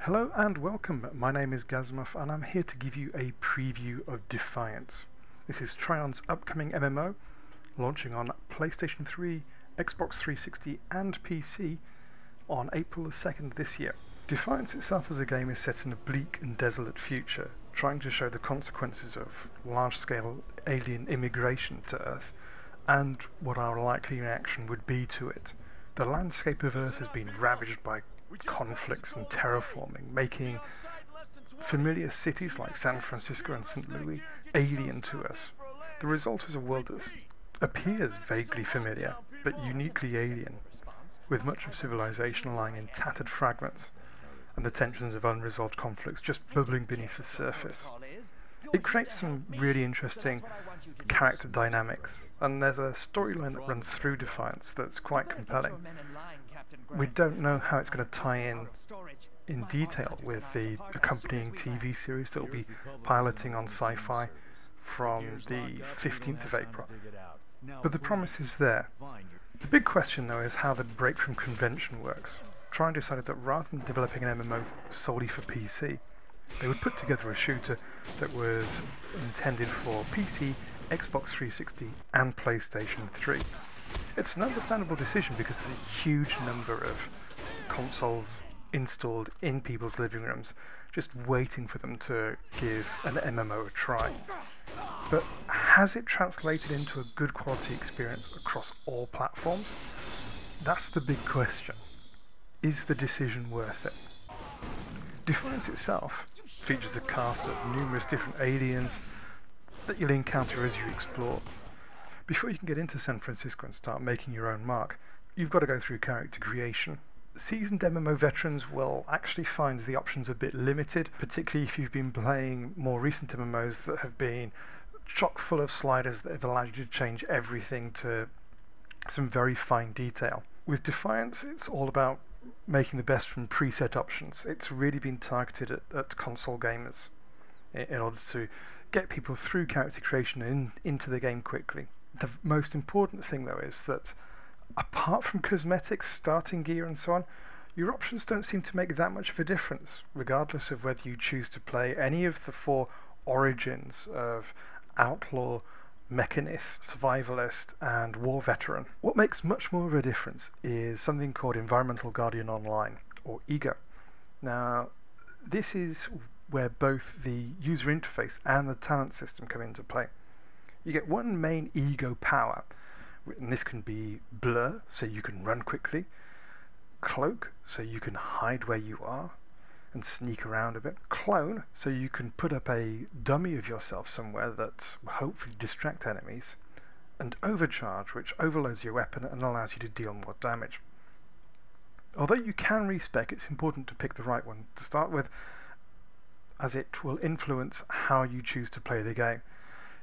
Hello and welcome, my name is Gazmuff and I'm here to give you a preview of Defiance. This is Trion's upcoming MMO, launching on PlayStation 3, Xbox 360 and PC on April the 2nd this year. Defiance itself as a game is set in a bleak and desolate future, trying to show the consequences of large-scale alien immigration to Earth and what our likely reaction would be to it. The landscape of Earth has been ravaged by conflicts and terraforming, making familiar cities like San Francisco and St. Louis alien to us. The result is a world that appears vaguely familiar, but uniquely alien, with much of civilization lying in tattered fragments, and the tensions of unresolved conflicts just bubbling beneath the surface. It creates some really interesting character dynamics, and there's a storyline that runs through Defiance that's quite compelling. We don't know how it's going to tie in detail with the accompanying TV series that will be piloting on Sci-Fi from the 15th of April. But the promise is there. The big question though is how the break from convention works. Tryon decided that rather than developing an MMO solely for PC, they would put together a shooter that was intended for PC, Xbox 360 and PlayStation 3. It's an understandable decision because there's a huge number of consoles installed in people's living rooms just waiting for them to give an MMO a try. But has it translated into a good quality experience across all platforms? That's the big question. Is the decision worth it? Defiance itself features a cast of numerous different aliens that you'll encounter as you explore. Before you can get into San Francisco and start making your own mark, you've got to go through character creation. Seasoned MMO veterans will actually find the options a bit limited, particularly if you've been playing more recent MMOs that have been chock full of sliders that have allowed you to change everything to some very fine detail. With Defiance, it's all about making the best from preset options. It's really been targeted at console gamers in order to get people through character creation and into the game quickly. The most important thing though is that apart from cosmetics, starting gear and so on, your options don't seem to make that much of a difference, regardless of whether you choose to play any of the four origins of Outlaw, Mechanist, Survivalist and War Veteran. What makes much more of a difference is something called Environmental Guardian Online, or EGO. Now, this is where both the user interface and the talent system come into play. You get one main ego power, and this can be blur, so you can run quickly, cloak, so you can hide where you are and sneak around a bit, clone, so you can put up a dummy of yourself somewhere that will hopefully distract enemies, and overcharge, which overloads your weapon and allows you to deal more damage. Although you can respec, it's important to pick the right one to start with, as it will influence how you choose to play the game.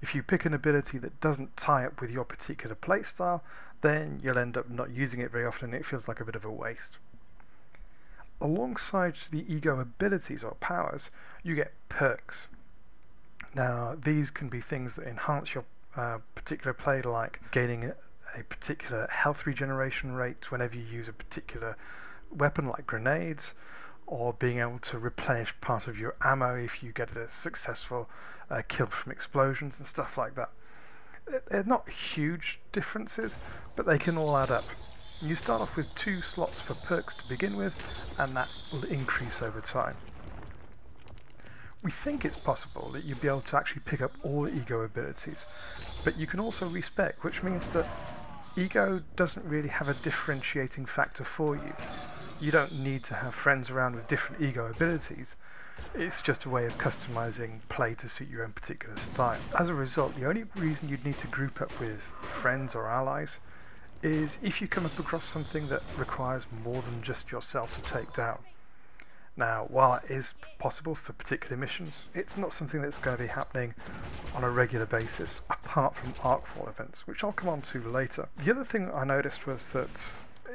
If you pick an ability that doesn't tie up with your particular playstyle, then you'll end up not using it very often and it feels like a bit of a waste. Alongside the ego abilities or powers, you get perks. Now, these can be things that enhance your particular play, like gaining a particular health regeneration rate whenever you use a particular weapon like grenades, or being able to replenish part of your ammo if you get a successful kill from explosions and stuff like that. They're not huge differences, but they can all add up. You start off with 2 slots for perks to begin with, and that will increase over time. We think it's possible that you'll be able to actually pick up all ego abilities, but you can also respec, which means that ego doesn't really have a differentiating factor for you. You don't need to have friends around with different ego abilities. It's just a way of customizing play to suit your own particular style. As a result, the only reason you'd need to group up with friends or allies is if you come up across something that requires more than just yourself to take down. Now, while it is possible for particular missions, it's not something that's going to be happening on a regular basis, apart from Artful events, which I'll come on to later. The other thing I noticed was that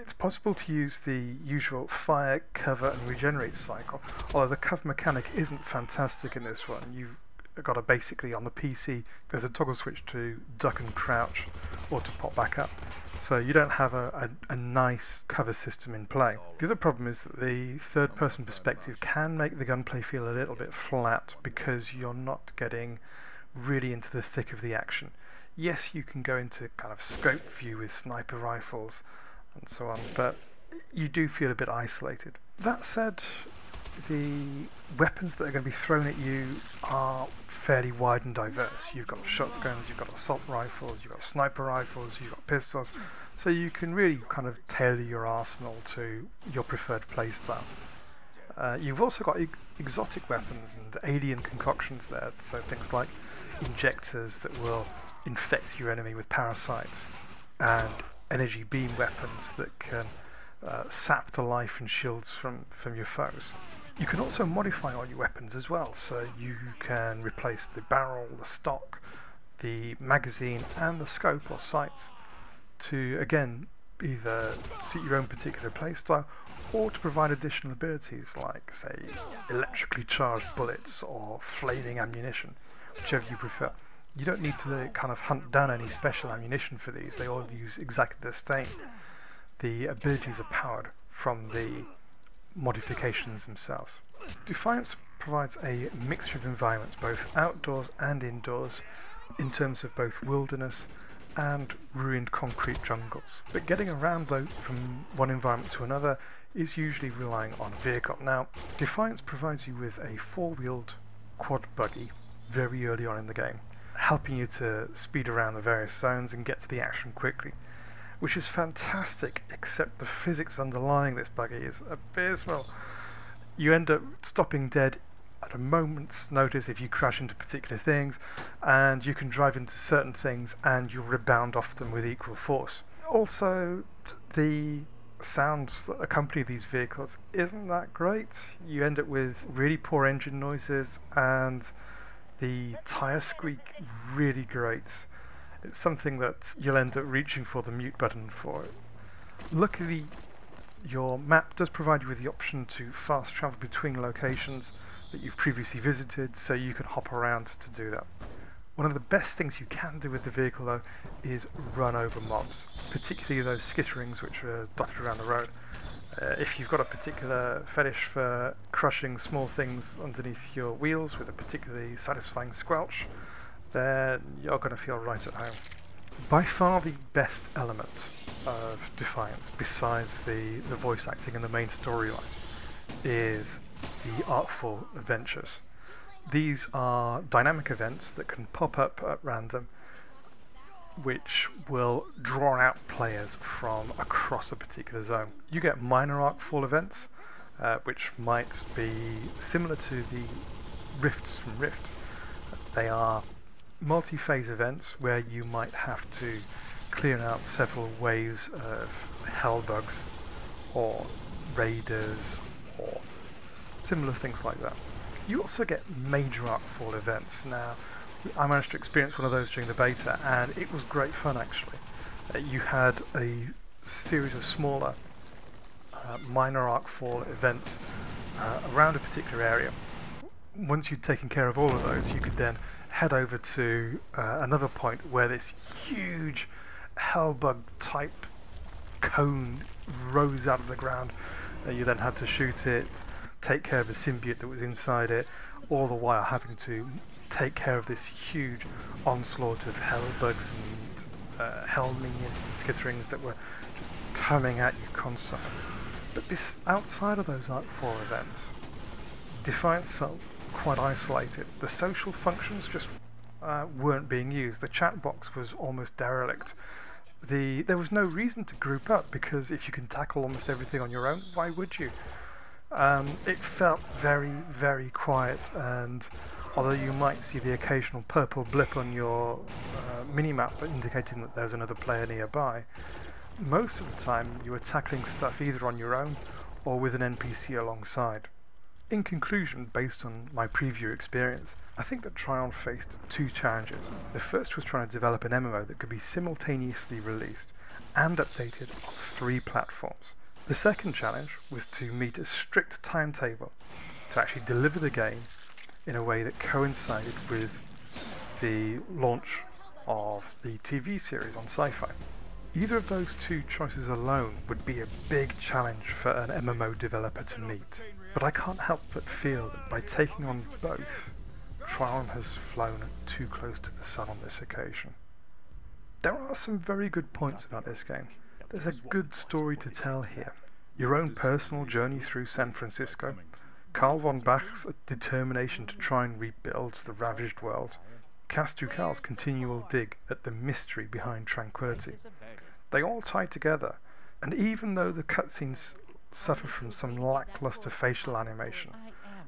it's possible to use the usual fire, cover and regenerate cycle, although the cover mechanic isn't fantastic in this one. You've got to basically, on the PC, there's a toggle switch to duck and crouch or to pop back up. so you don't have a nice cover system in play. The other problem is that the third-person perspective can make the gunplay feel a little bit flat because you're not getting really into the thick of the action. Yes, you can go into kind of scope view with sniper rifles and so on, but you do feel a bit isolated. That said, the weapons that are going to be thrown at you are fairly wide and diverse. You've got shotguns, you've got assault rifles, you've got sniper rifles, you've got pistols, so you can really kind of tailor your arsenal to your preferred playstyle. You've also got exotic weapons and alien concoctions there, so things like injectors that will infect your enemy with parasites, and energy beam weapons that can sap the life and shields from your foes. You can also modify all your weapons as well, so you can replace the barrel, the stock, the magazine and the scope or sights to again either suit your own particular playstyle or to provide additional abilities like, say, electrically charged bullets or flaming ammunition, whichever you prefer. You don't need to kind of hunt down any special ammunition for these, they all use exactly the same. The abilities are powered from the modifications themselves. Defiance provides a mixture of environments, both outdoors and indoors, in terms of both wilderness and ruined concrete jungles. But getting around though from one environment to another is usually relying on a vehicle. Now, Defiance provides you with a four-wheeled quad buggy very early on in the game, helping you to speed around the various zones and get to the action quickly, which is fantastic, except the physics underlying this buggy is abysmal. You end up stopping dead at a moment's notice if you crash into particular things, and you can drive into certain things and you'll rebound off them with equal force. Also, the sounds that accompany these vehicles isn't that great. You end up with really poor engine noises, and the tyre squeak really grates. It's something that you'll end up reaching for the mute button for. Luckily, your map does provide you with the option to fast travel between locations that you've previously visited, so you can hop around to do that. One of the best things you can do with the vehicle though is run over mobs, particularly those skitterings which are dotted around the road. If you've got a particular fetish for crushing small things underneath your wheels with a particularly satisfying squelch, then you're going to feel right at home. By far the best element of Defiance, besides the voice acting and the main storyline, is the Artful Adventures. These are dynamic events that can pop up at random, which will draw out players from across a particular zone. You get minor Artful events, which might be similar to the Rifts from Rift. They are multi-phase events where you might have to clear out several waves of hellbugs or raiders or similar things like that. You also get major Artful events. Now, I managed to experience one of those during the beta, and it was great fun actually. You had a series of smaller minor Artful events around a particular area. Once you'd taken care of all of those, you could then head over to another point where this huge hellbug type cone rose out of the ground. You then had to shoot it, take care of the symbiote that was inside it, all the while having to take care of this huge onslaught of hellbugs and hell minions and skitterings that were just coming at you constantly. But this, outside of those Artful events, Defiance felt quite isolated. The social functions just weren't being used. The chat box was almost derelict. There was no reason to group up, because if you can tackle almost everything on your own, why would you? It felt very, very quiet, and although you might see the occasional purple blip on your minimap indicating that there's another player nearby, most of the time you were tackling stuff either on your own or with an NPC alongside. In conclusion, based on my preview experience, I think that Trion faced two challenges. The first was trying to develop an MMO that could be simultaneously released and updated on 3 platforms. The second challenge was to meet a strict timetable to actually deliver the game in a way that coincided with the launch of the TV series on Sci-Fi. Either of those two choices alone would be a big challenge for an MMO developer to meet, but I can't help but feel that by taking on both, Tryon has flown too close to the sun on this occasion. There are some very good points about this game. There's a good story to tell here. Your own personal journey through San Francisco, Carl von Bach's determination to try and rebuild the ravaged world, Castucal's continual dig at the mystery behind Tranquility. They all tie together, and even though the cutscenes suffer from some lackluster facial animation,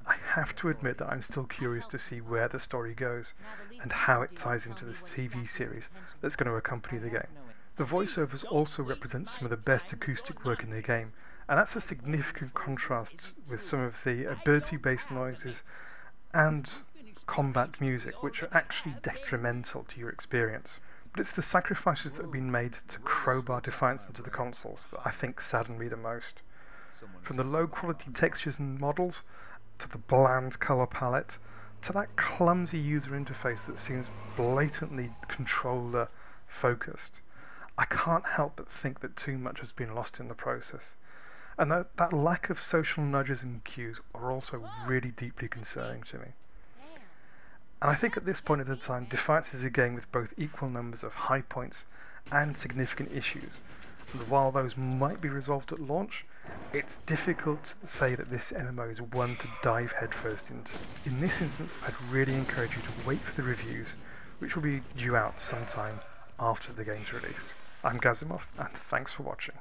I have to admit that I'm still curious to see where the story goes and how it ties into this TV series that's going to accompany the game. The voiceovers also represent some of the best acoustic work in the game, and that's a significant contrast with some of the ability-based noises and combat music, which are actually detrimental to your experience. But it's the sacrifices that have been made to crowbar Defiance into the consoles that I think sadden me the most. From the low-quality textures and models, to the bland colour palette, to that clumsy user interface that seems blatantly controller-focused, I can't help but think that too much has been lost in the process. And that lack of social nudges and cues are also really deeply concerning to me. And I think at this point in the time, Defiance is a game with both equal numbers of high points and significant issues. And while those might be resolved at launch, it's difficult to say that this MMO is one to dive headfirst into. In this instance, I'd really encourage you to wait for the reviews, which will be due out sometime after the game's released. I'm Gazimov, and thanks for watching.